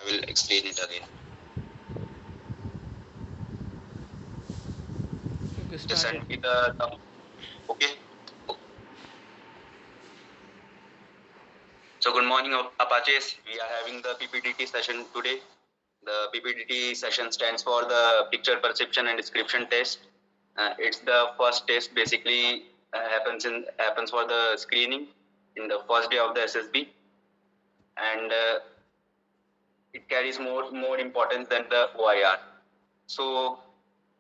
I will explain it again. Okay, Just started. send me the thumb. Okay. So good morning, Apaches. We are having the PPDT session today. The PPDT session stands for the Picture Perception and Description Test. It's the first test. Basically, happens for the screening in the first day of the SSB, and it carries more importance than the OIR. So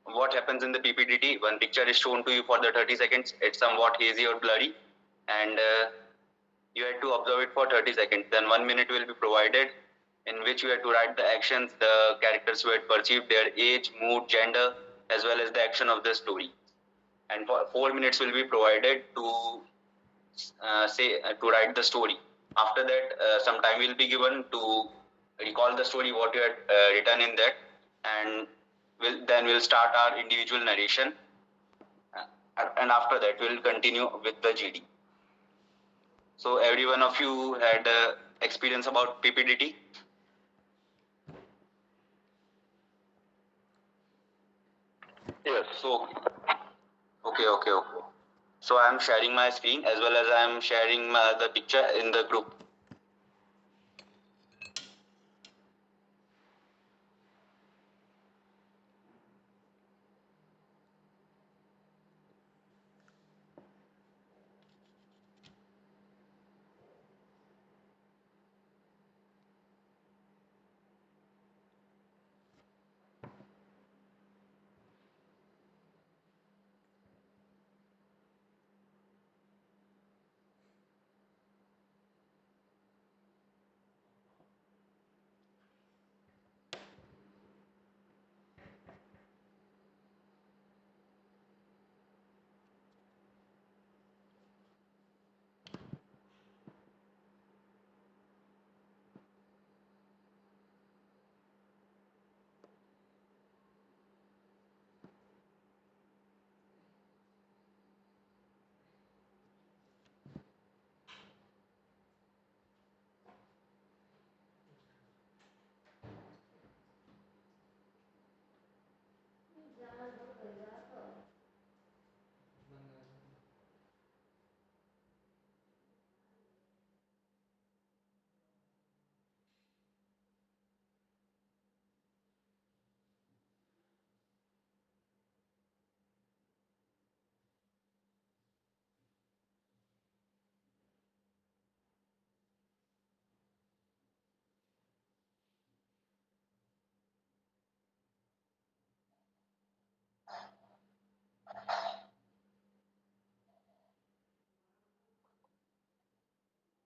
what happens in the PPDT? One picture is shown to you for the 30 seconds. It's somewhat hazy or blurry, and you have to observe it for 30 seconds. Then 1 minute will be provided, in which you have to write the actions the characters who had perceived, their age, mood, gender, as well as the action of the story. And for 4 minutes will be provided to to write the story. After that, some time will be given to recall the story what you had written in that, and we'll start our individual narration. And after that, we'll continue with the GD. So every one of you had experience about PPDT. Yes. So okay. So I am sharing my screen as well as I am sharing the picture in the group.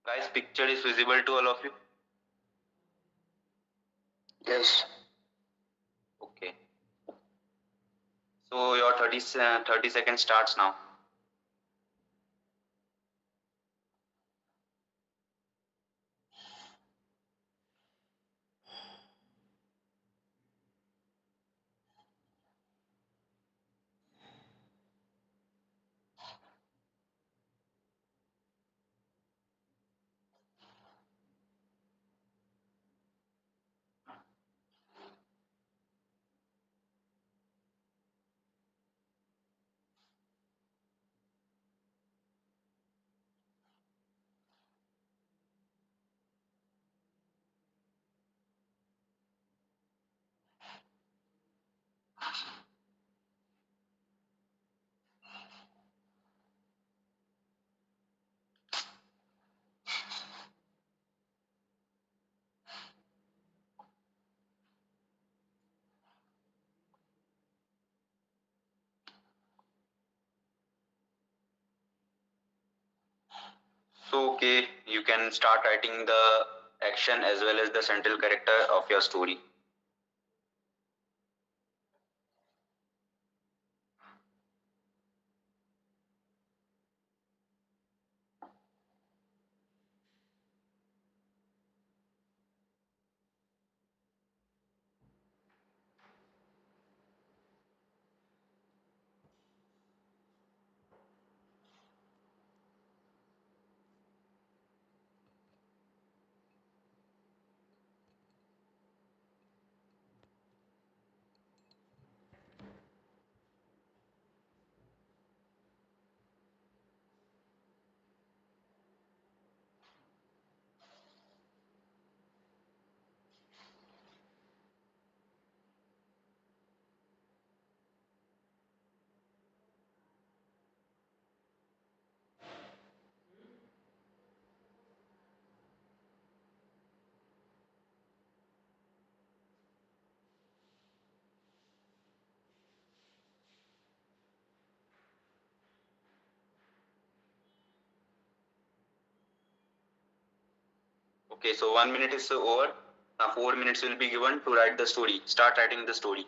Guys, picture is visible to all of you? Yes. Okay. So your 30 seconds starts now. So okay, you can start writing the action as well as the central character of your story. Okay, so 1 minute is over. Now 4 minutes will be given to write the story. Start writing the story.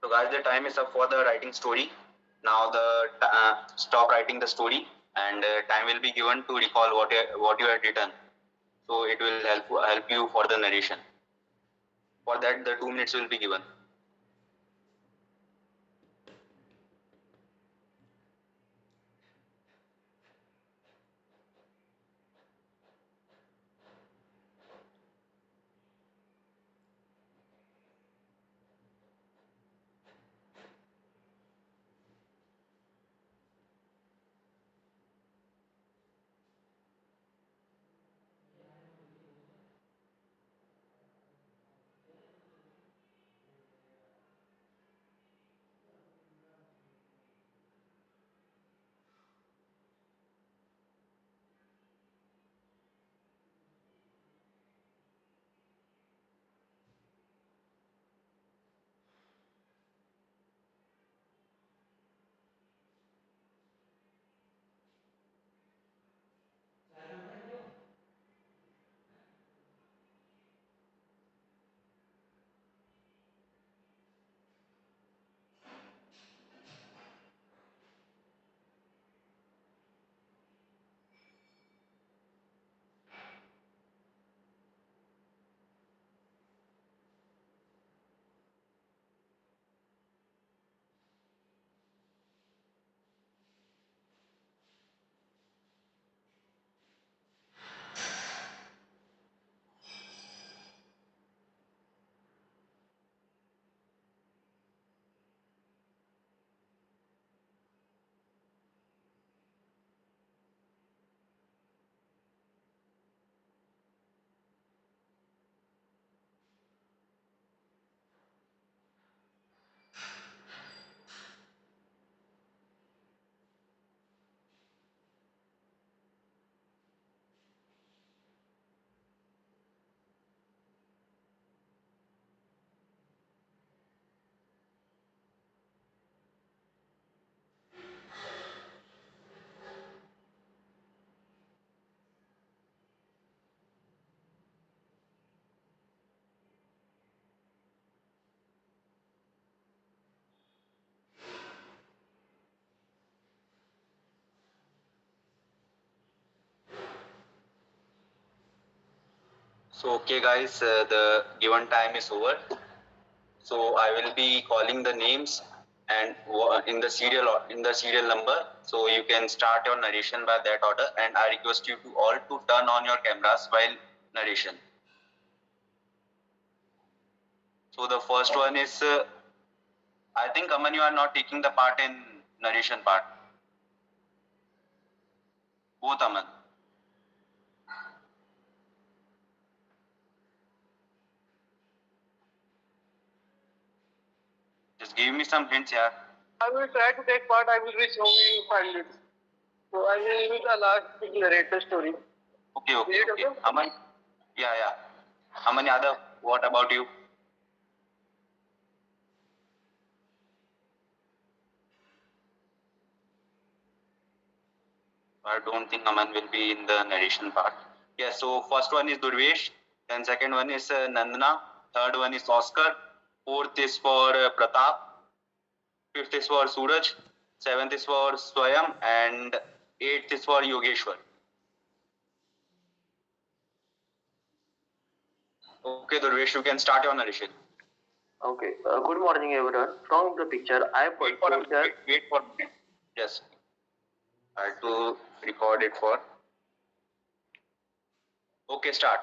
So guys, the time is up for the writing story. Now the stop writing the story, and time will be given to recall what you had written. So it will help you for the narration. For that, the 2 minutes will be given. So okay guys, the given time is over. So I will be calling the names and in the serial number. So you can start your narration by that order, and I request you to all to turn on your cameras while narration. So the first one is, I think Aman, you are not taking the part in narration part. Both Aman. Just give me some hints here. I will try to take part. I will reach home in 5 minutes. So I will leave the last to narrate the story. Okay. Aman? Yeah. Aman Yadav, what about you? I don't think Aman will be in the narration part. Yeah, so first one is Durvesh, then second one is Nandana, third one is Oscar, fourth is for Pratap, fifth is for Suraj, seventh is for Swayam, and eighth is for Yogeshwar. Okay, Durvesh, you can start your narration. Okay. Good morning, everyone. From the picture, I wait for a minute. Yes. I have to record it for. Okay, start.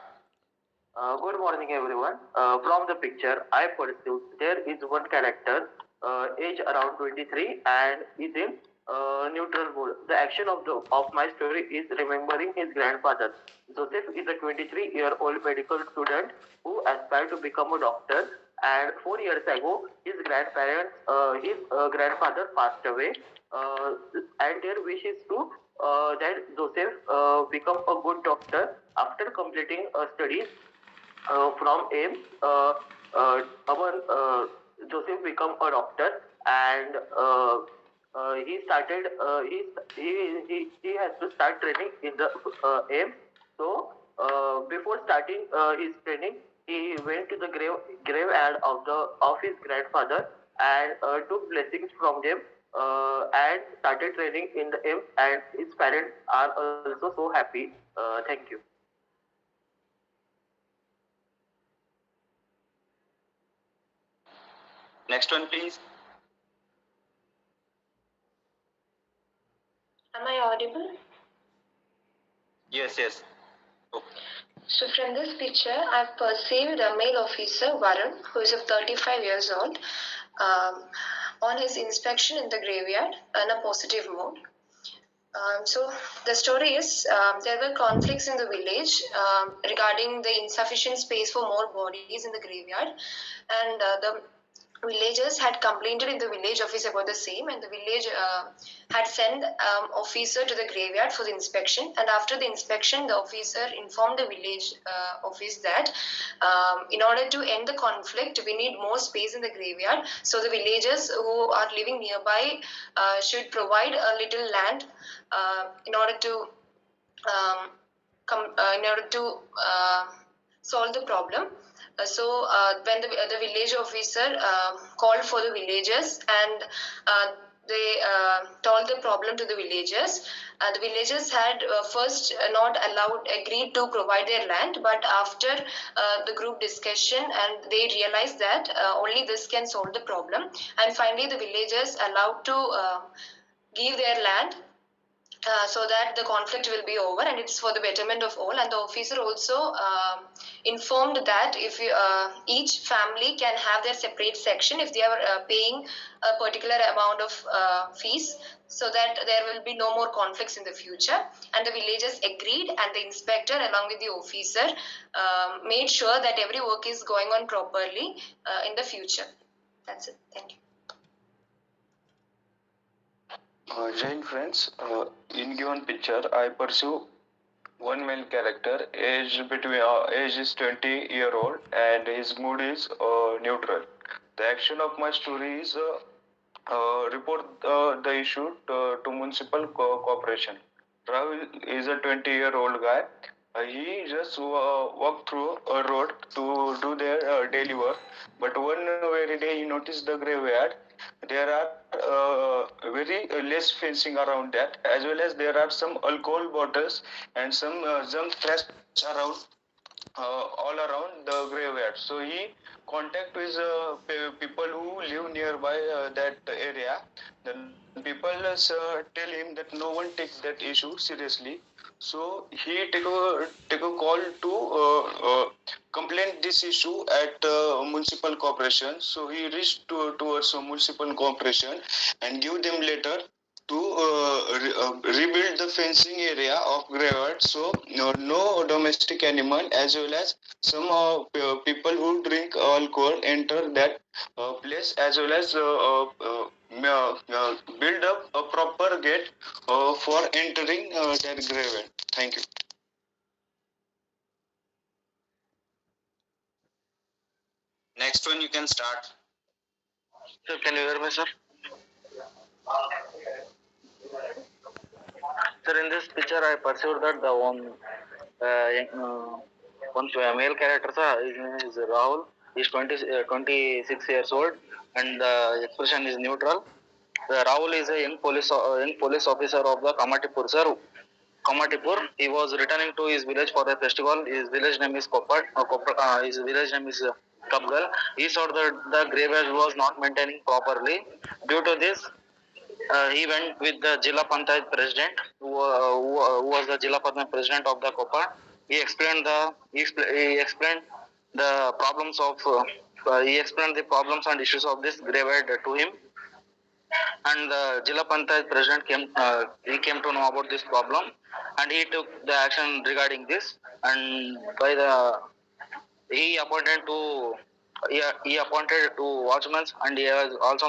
Good morning, everyone. From the picture, I perceive there is one character, age around 23, and is in neutral mood. The action of my story is remembering his grandfather. Joseph is a 23-year-old medical student who aspired to become a doctor. And 4 years ago, his grandfather passed away, and their wish is to that Joseph become a good doctor after completing studies from AIMS. Joseph become a doctor, and he started. He has to start training in the AIMS. So before starting his training, he went to the graveyard of his grandfather and took blessings from them. And started training in the AIMS, and his parents are also so happy. Thank you. Next one, please. Am I audible? Yes. Okay. So from this picture, I've perceived a male officer, Varun, who is of 35 years old, on his inspection in the graveyard in a positive mood. So the story is there were conflicts in the village regarding the insufficient space for more bodies in the graveyard, and the villagers had complained in the village office about the same, and the village had sent officer to the graveyard for the inspection. And after the inspection, the officer informed the village office that in order to end the conflict, we need more space in the graveyard. So the villagers who are living nearby should provide a little land in order to solve the problem. When the village officer called for the villagers, and they told the problem to the villagers. The villagers had first not agreed to provide their land, but after the group discussion, and they realized that only this can solve the problem. And finally, the villagers allowed to give their land so that the conflict will be over, and it's for the betterment of all. And the officer also informed that if each family can have their separate section if they are paying a particular amount of fees, so that there will be no more conflicts in the future. And the villagers agreed, and the inspector along with the officer made sure that every work is going on properly in the future. That's it. Thank you. Jain friends, in given picture, I pursue one male character, age is 20-year-old, and his mood is neutral. The action of my story is report the issue to municipal corporation. Rahul is a 20-year-old guy. He just walked through a road to do their daily work. But one very day he noticed the graveyard. There are very less fencing around that, as well as there are some alcohol bottles and some junk trash around all around the graveyard. So he contact with people who live nearby that area. Then people tell him that no one takes that issue seriously. So he take a call to complain this issue at municipal corporation. So he reached towards a municipal corporation and give them letter to rebuild the fencing area of graveyard, so no domestic animal as well as some people who drink alcohol enter that place, as well as build up a proper gate for entering that graveyard. Thank you. Next one, you can start. Sir, can you hear me, sir? Sir, in this picture, I perceived that the one male character, sir, his name is Rahul. He's 26 years old, and the expression is neutral. Rahul is a young police officer of the Kamatipur, sir. Kamatipur. He was returning to his village for a festival. His village name is his village name is Kapgal. He saw that the graveyard was not maintaining properly. Due to this, he went with the Jilla Panchayat president, who was the Jilla Panchayat president of the Kopa. He explained the problems of he explained the problems and issues of this graveyard to him, and the Jilla Panchayat president came to know about this problem, and he took the action regarding this, and by the he appointed to he appointed to watchmen, and he has also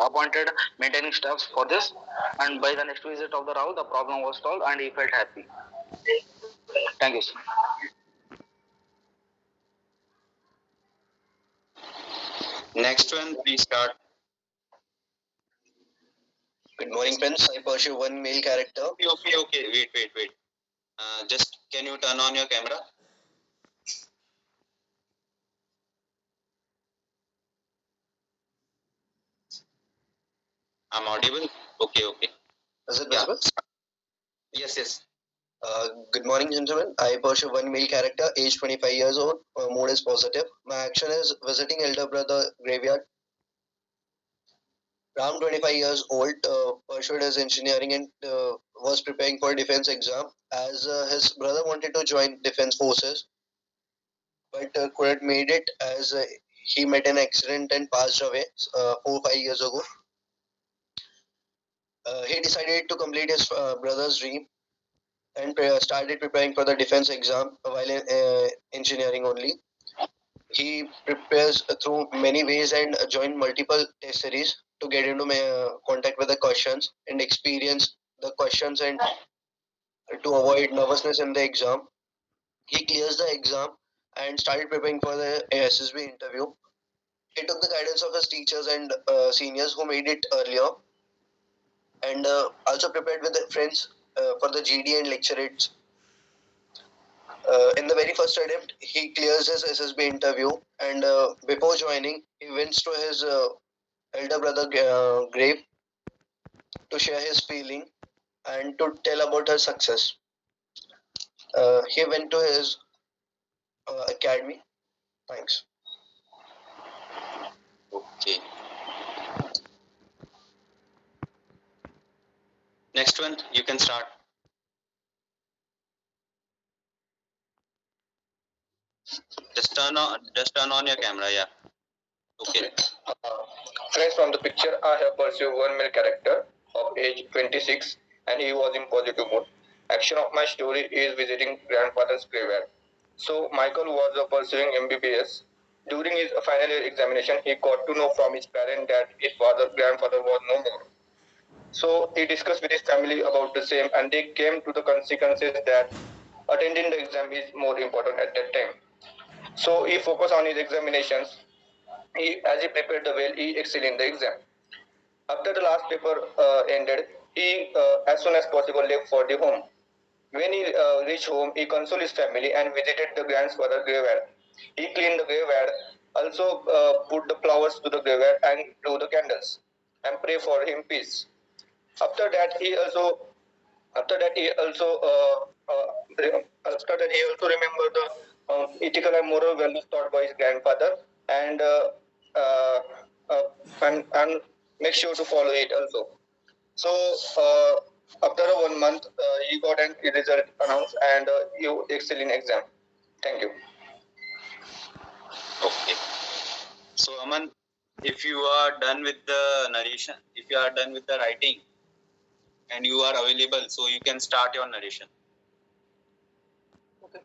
appointed maintaining staffs for this, and by the next visit of the Rahul, the problem was solved and he felt happy. Thank you, sir. Next one, please start. Good morning, friends. I pursue one male character. Okay. Wait. Just can you turn on your camera? I'm audible. Okay. Is it visible? Yes. Good morning, gentlemen. I pursue one male character, age 25 years old. Mood is positive. My action is visiting elder brother graveyard. Ram, 25 years old, pursued his engineering and was preparing for a defense exam, as his brother wanted to join defense forces, but couldn't made it, as he met an accident and passed away 4 5 years ago. He decided to complete his brother's dream and started preparing for the defense exam while in engineering only. He prepares through many ways and joined multiple test series to get into contact with the questions and experience the questions, and to avoid nervousness in the exam. He clears the exam and started preparing for the SSB interview. He took the guidance of his teachers and seniors who made it earlier, and also prepared with the friends for the GD and lecturettes. In the very first attempt, he clears his SSB interview, and before joining, he went to his elder brother grave to share his feeling and to tell about her success. He went to his academy. Thanks. Okay. Next one, you can start. Just turn on your camera. Yeah. Okay. Friends, from the picture, I have pursued one male character of age 26, and he was in positive mood. Action of my story is visiting grandfather's graveyard. So Michael was pursuing MBBS. During his final year examination, he got to know from his parent that his grandfather was no more. So he discussed with his family about the same, and they came to the consequences that attending the exam is more important at that time. So he focused on his examinations. As he prepared the well, he excelled in the exam. After the last paper ended, he, as soon as possible, left for the home. When he reached home, he consoled his family and visited the grandfather graveyard. He cleaned the graveyard, also put the flowers to the graveyard and blew the candles, and pray for him peace. After that, he also remembered the ethical and moral values taught by his grandfather, and uh, uh, and make sure to follow it also. So after 1 month, he got an result announced, and you excel in exam. Thank you. Okay. So Aman, if you are done with the narration, if you are done with the writing, and you are available, so you can start your narration. Okay.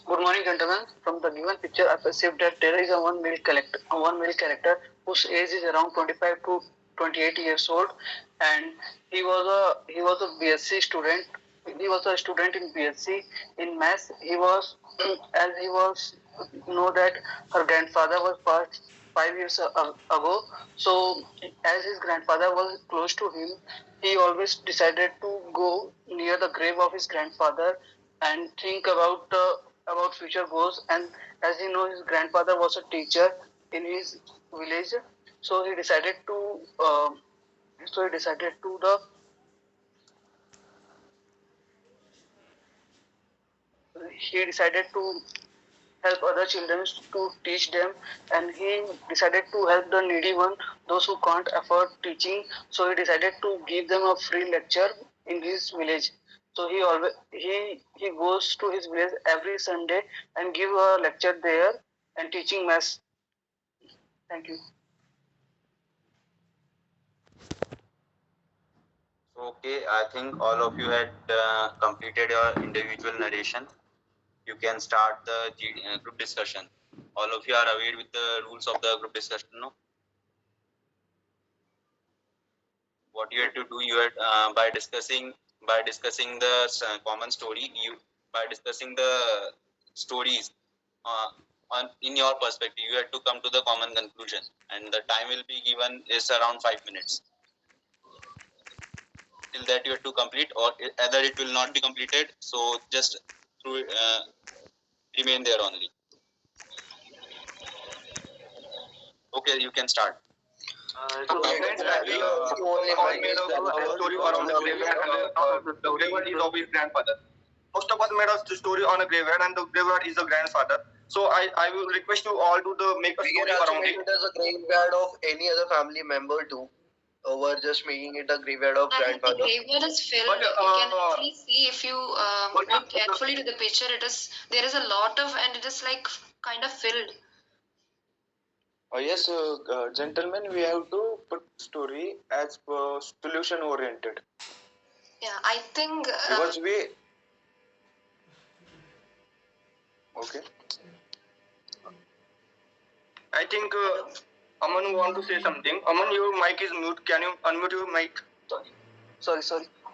Good morning, gentlemen. From the given picture, I perceived that there is a one male character whose age is around 25 to 28 years old, and he was a BSc student. He was a student in BSc in maths. He was as he was know that her grandfather was passed 5 years ago. So as his grandfather was close to him, he always decided to go near the grave of his grandfather and think about future goals. And as he knows, his grandfather was a teacher in his village, so he decided to the he decided to help other children, to teach them, and he decided to help the needy one, those who can't afford teaching. So he decided to give them a free lecture in his village. So he goes to his village every Sunday and give a lecture there and teaching maths. Thank you. Okay, I think all of you had completed your individual narration. You can start the group discussion. All of you are aware with the rules of the group discussion, no? What you have to do, you had by discussing the common story, you by discussing the stories on in your perspective, you have to come to the common conclusion, and the time will be given is around 5 minutes. Till that you have to complete, or either it will not be completed. So just through remain there only. Okay, you can start. So We all made a story around the graveyard, and the graveyard is of his grandfather. Most of us made a story on a graveyard, and the graveyard is the grandfather. So I will request you all to make a We story can also around make it. it as a graveyard of any other family member too. We're just making it a graveyard of And the grandfather. graveyard is filled. But, You can actually see if you look carefully to the picture. There is a lot of, and it is like kind of filled. Yes, gentlemen, we have to put story as solution oriented, Yeah, I think because we okay. I think Aman want to say something. Aman, your mic is mute. Can you unmute your mic? Sorry.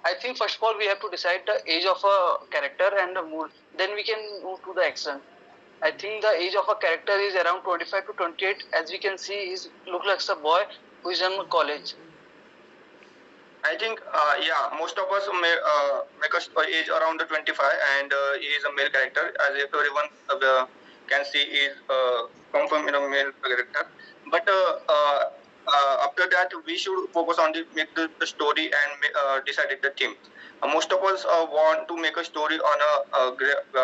I think first of all we have to decide the age of a character and the mood. Then we can move to the action. I think the age of a character is around 25 to 28. As we can see, he looks like a boy who is in college. I think, most of us make us age around the 25, and he is a male character, as everyone can see, is confirmed in a male character. But after that, we should focus on make the story and decide the theme. Most of us want to make a story on a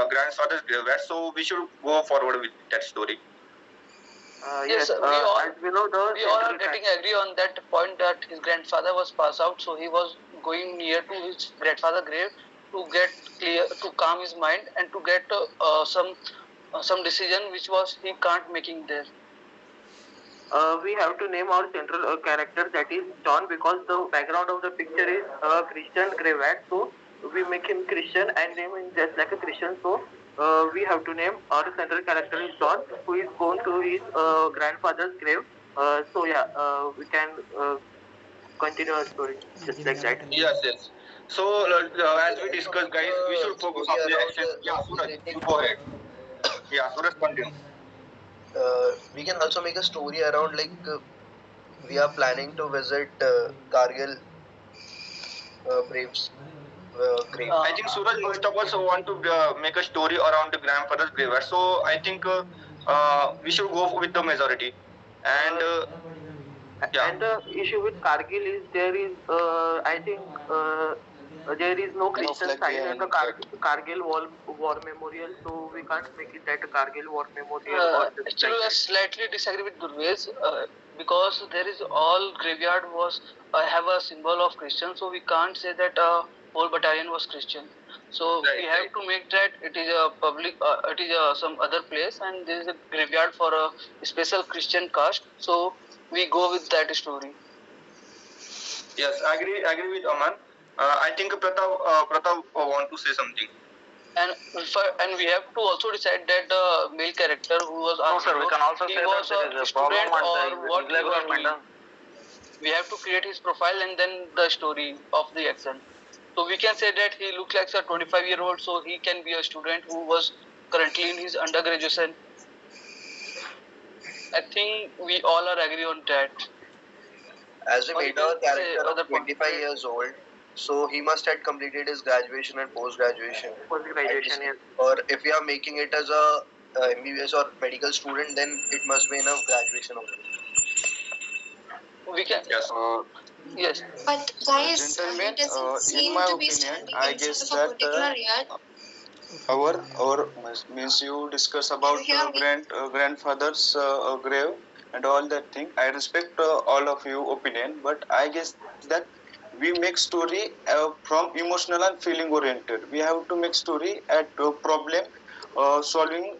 grandfather's graveyard, so we should go forward with that story. Yes, we all are getting agree on that point that his grandfather was passed out, so he was going near to his grandfather's grave to get clear, to calm his mind, and to get some decision which was he can't making there. We have to name our central character, that is John, because the background of the picture is a Christian graveyard, so we make him Christian and name him just like a Christian. So we have to name our central character is John, who is going to his grandfather's grave. We can continue our story just like that. Yes. So as we discussed, guys, we should focus on the action. Yeah, Suraj, you go ahead. Yeah, Suraj, continue. We can also make a story around we are planning to visit Kargil Braves grave. I think Suraj, most of us want to make a story around the grandfather's graveyard. So, I think we should go with the majority. And Yes, we all are getting agree on that point that his grandfather was passed out, so he was going near to his grandfather's grave to get clear, to calm his mind, and to get some decision which was he can't making there. uh, we should go with the majority. And Yeah. And the issue with Kargil is there is, I think, there is no Christian flag sign in the behind Kargil war memorial, so we can't make it that Kargil war memorial or just Actually, like I that. slightly disagree with Gurvesh because there is all graveyard was have a symbol of Christian, so we can't say that whole battalion was Christian. So Right, we have right. to make that it is a public, it is some other place, and there is a graveyard for a special Christian caste. So we go with that story. Yes, agree with Aman. I think Pratap want to say something. And and we have to also decide that the male character who was No, our sir, we hero, can also he say was that there is a a problem student at or the what he was doing. madam. We have to create his profile and then the story of the action. So we can say that he looks like a 25-year-old, so he can be a student who was currently in his undergraduation. I think we all are agree on that. As we Or you made can our say character other of point. 25 years old, so he must have completed his graduation and post graduation. Post graduation, yes. Or if we are making it as a MBBS or medical student, then it must be in a graduation only. We can. Yes. Yes. But guys, Gentlemen, he doesn't in seem my to be opinion, standing I in guess front of a that particular yard. our means you discuss about hear me? grandfather's grave and all that thing. I respect all of you opinion, but I guess that we make story from emotional and feeling oriented. We have to make story at problem solving